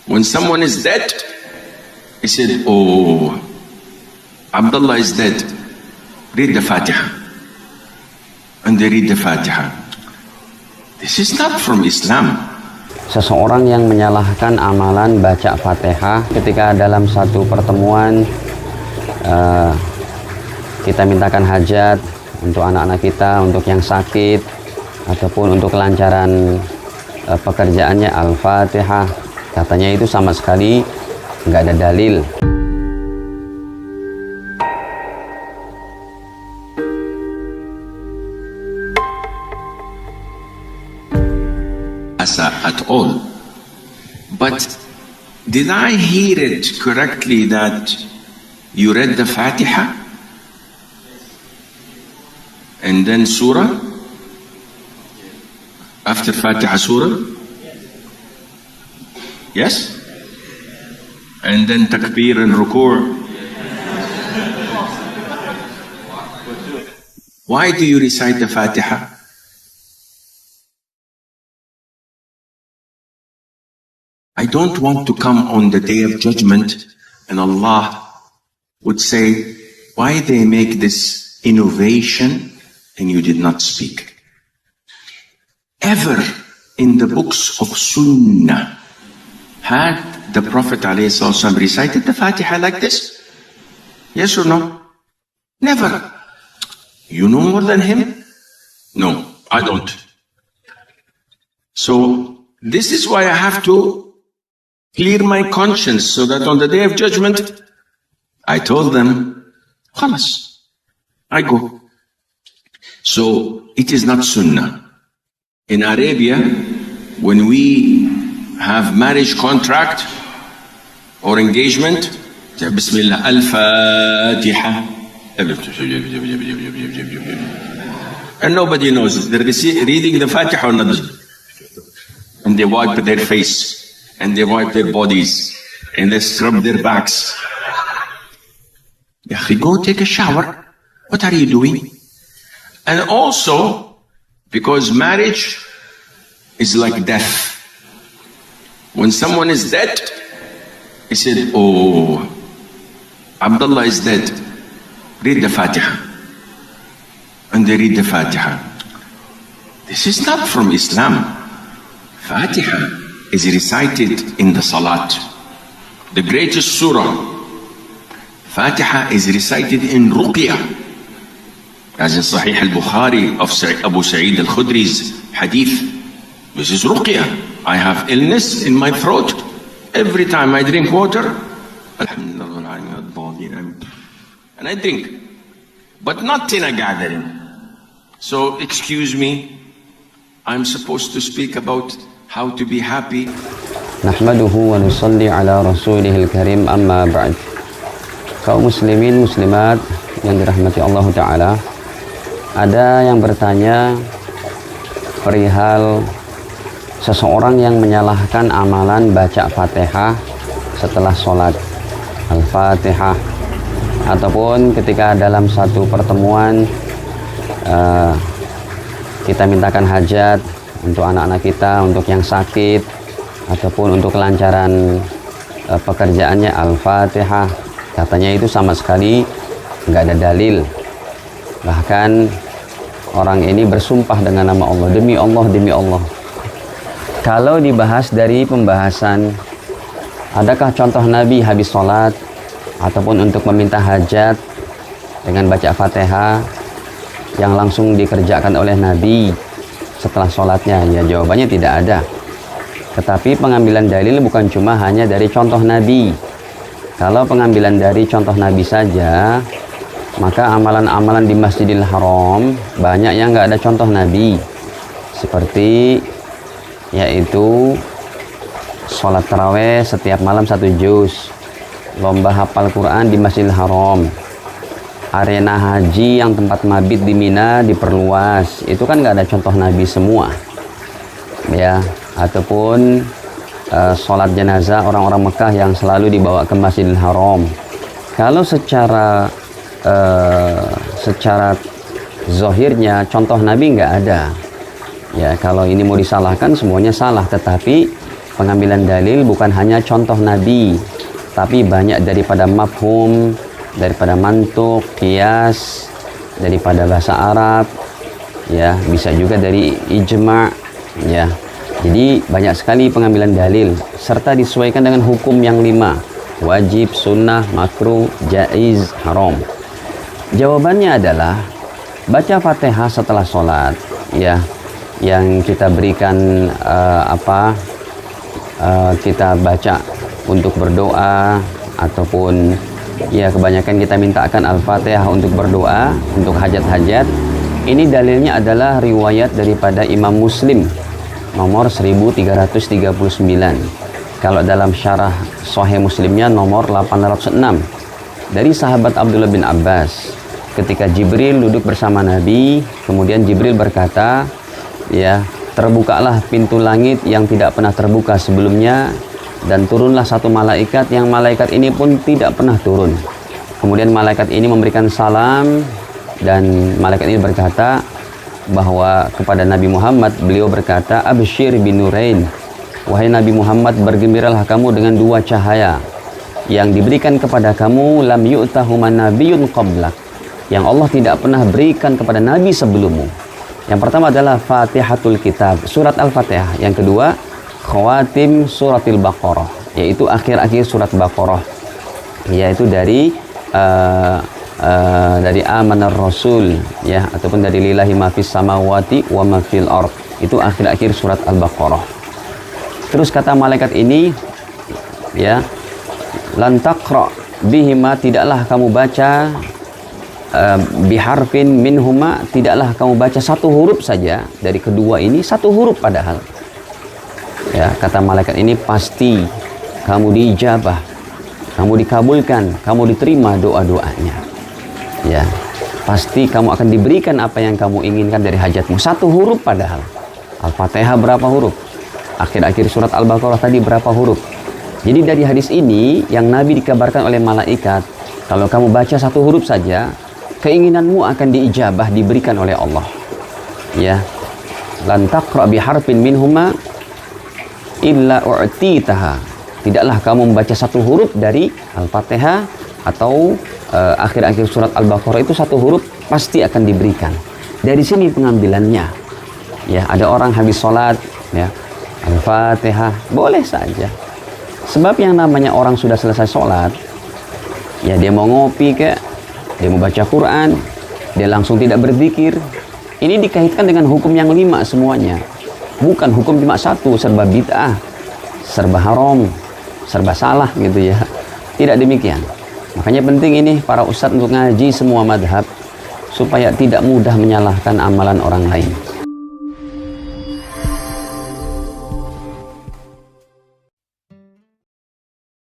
When someone is dead, he said, oh, Abdullah is dead. Read the Fatiha. And they read the Fatiha. This is not from Islam. Seseorang yang menyalahkan amalan baca Fatihah ketika dalam satu pertemuan kita mintakan hajat untuk anak-anak kita, untuk yang sakit, ataupun untuk kelancaran pekerjaannya, Al-Fatihah. Katanya itu sama sekali nggak ada dalil. At all. But did I hear it correctly that you read the Fatiha and then Surah? After Fatiha Surah? Yes? And then Takbir and Ruku'? Why do you recite the Fatiha? I don't want to come on the Day of Judgment and Allah would say, why they make this innovation and you did not speak? Ever in the books of Sunnah had the Prophet ﷺ recited the Fatiha like this? Yes or no? Never. You know more than him? No, I don't. So this is why I have to clear my conscience so that on the Day of Judgment, I told them, khalas, I go. So it is not Sunnah. In Arabia, when we have marriage contract or engagement, Bismillah, Al-Fatiha. And nobody knows. They're reading the Fatiha or not. And they wipe their face. And they wipe their bodies, and they scrub their backs. Go take a shower. What are you doing? And also, because marriage is like death. When someone is dead, he said, oh, Abdullah is dead. Read the Fatiha. And they read the Fatiha. This is not from Islam. Fatiha is recited in the Salat. The greatest surah, Fatiha, is recited in Ruqyah. As in Sahih al-Bukhari of Abu Sa'id al-Khudri's hadith. This is Ruqyah. I have illness in my throat. Every time I drink water, and I drink. But not in a gathering. So excuse me, I'm supposed to speak about how to be happy. Nahmaduhu wa nusalli ala rasulihil karim, amma ba'd. Kaum muslimin muslimat yang dirahmati Allah Ta'ala, ada yang bertanya perihal seseorang yang menyalahkan amalan baca Fatihah setelah sholat Al-Fatihah, ataupun ketika dalam satu pertemuan kita mintakan hajat untuk anak-anak kita, untuk yang sakit, ataupun untuk kelancaran pekerjaannya, Al-Fatihah. Katanya itu sama sekali nggak ada dalil. Bahkan orang ini bersumpah dengan nama Allah, demi Allah, demi Allah. Kalau dibahas dari pembahasan, adakah contoh Nabi habis sholat ataupun untuk meminta hajat dengan baca Fatihah yang langsung dikerjakan oleh Nabi setelah sholatnya? Ya, jawabannya tidak ada. Tetapi pengambilan dalil bukan cuma hanya dari contoh Nabi. Kalau pengambilan dari contoh Nabi saja, maka amalan-amalan di Masjidil Haram banyak yang nggak ada contoh Nabi. Seperti yaitu sholat taraweh setiap malam 1 juz, lomba hafal Quran di Masjidil Haram, arena haji yang tempat mabit di Mina diperluas. Itu kan nggak ada contoh Nabi semua, ya. Ataupun sholat jenazah orang-orang Mekah yang selalu dibawa ke Masjidil Haram. Kalau secara zahirnya contoh Nabi nggak ada, ya. Kalau ini mau disalahkan semuanya salah. Tetapi pengambilan dalil bukan hanya contoh Nabi, tapi banyak daripada mafhum, daripada mantuk, qiyas, daripada bahasa Arab, ya, bisa juga dari ijma', ya. Jadi banyak sekali pengambilan dalil serta disesuaikan dengan hukum yang 5: wajib, sunnah, makruh, jaiz, haram. Jawabannya adalah baca Fatihah setelah sholat, ya, yang kita berikan kita baca untuk berdoa, ataupun ya kebanyakan kita mintakan Al-Fatihah untuk berdoa untuk hajat-hajat. Ini dalilnya adalah riwayat daripada Imam Muslim nomor 1339. Kalau dalam syarah Sahih Muslimnya nomor 806, dari sahabat Abdullah bin Abbas, ketika Jibril duduk bersama Nabi, kemudian Jibril berkata, ya, terbukalah pintu langit yang tidak pernah terbuka sebelumnya, dan turunlah satu malaikat yang malaikat ini pun tidak pernah turun. Kemudian malaikat ini memberikan salam, dan malaikat ini berkata bahwa kepada Nabi Muhammad, beliau berkata, absyir bin nurain, wahai Nabi Muhammad, bergembiralah kamu dengan 2 cahaya yang diberikan kepada kamu, lam yu'tahuma nabiyyun qablak, yang Allah tidak pernah berikan kepada nabi sebelummu. Yang pertama adalah Fatihatul Kitab, surat Al-Fatihah. Yang kedua, khawatim suratil Baqarah, yaitu akhir-akhir surat Baqarah, yaitu dari Amanar Rasul, ya, ataupun dari lillahi ma fis samawati wa ma fil ard, itu akhir-akhir surat Al-Baqarah. Terus kata malaikat ini, ya, lan taqra bihima, tidaklah kamu baca biharfin minhuma, tidaklah kamu baca 1 huruf saja dari kedua ini, 1 huruf padahal. Ya, kata malaikat ini, pasti kamu diijabah, kamu dikabulkan, kamu diterima doa-doanya. Ya, pasti kamu akan diberikan apa yang kamu inginkan dari hajatmu. 1 huruf padahal. Al-Fatihah berapa huruf? Akhir-akhir surat Al-Baqarah tadi berapa huruf? Jadi dari hadis ini yang Nabi dikabarkan oleh malaikat, kalau kamu baca 1 huruf saja, keinginanmu akan diijabah, diberikan oleh Allah. Ya, lan taqra bi harfin minhuma illa u'titaha, tidaklah kamu membaca 1 huruf dari Al-Fatihah atau akhir-akhir surat Al-Baqarah, itu 1 huruf pasti akan diberikan. Dari sini pengambilannya. Ya, ada orang habis sholat, ya, Al-Fatihah, boleh saja. Sebab yang namanya orang sudah selesai sholat, ya, dia mau ngopi kek, dia mau baca Quran, dia langsung tidak berzikir, ini dikaitkan dengan hukum yang 5 semuanya. Bukan hukum cuma 1, serba bid'ah, serba haram, serba salah gitu ya. Tidak demikian. Makanya penting ini para ustadz untuk ngaji semua madhab supaya tidak mudah menyalahkan amalan orang lain.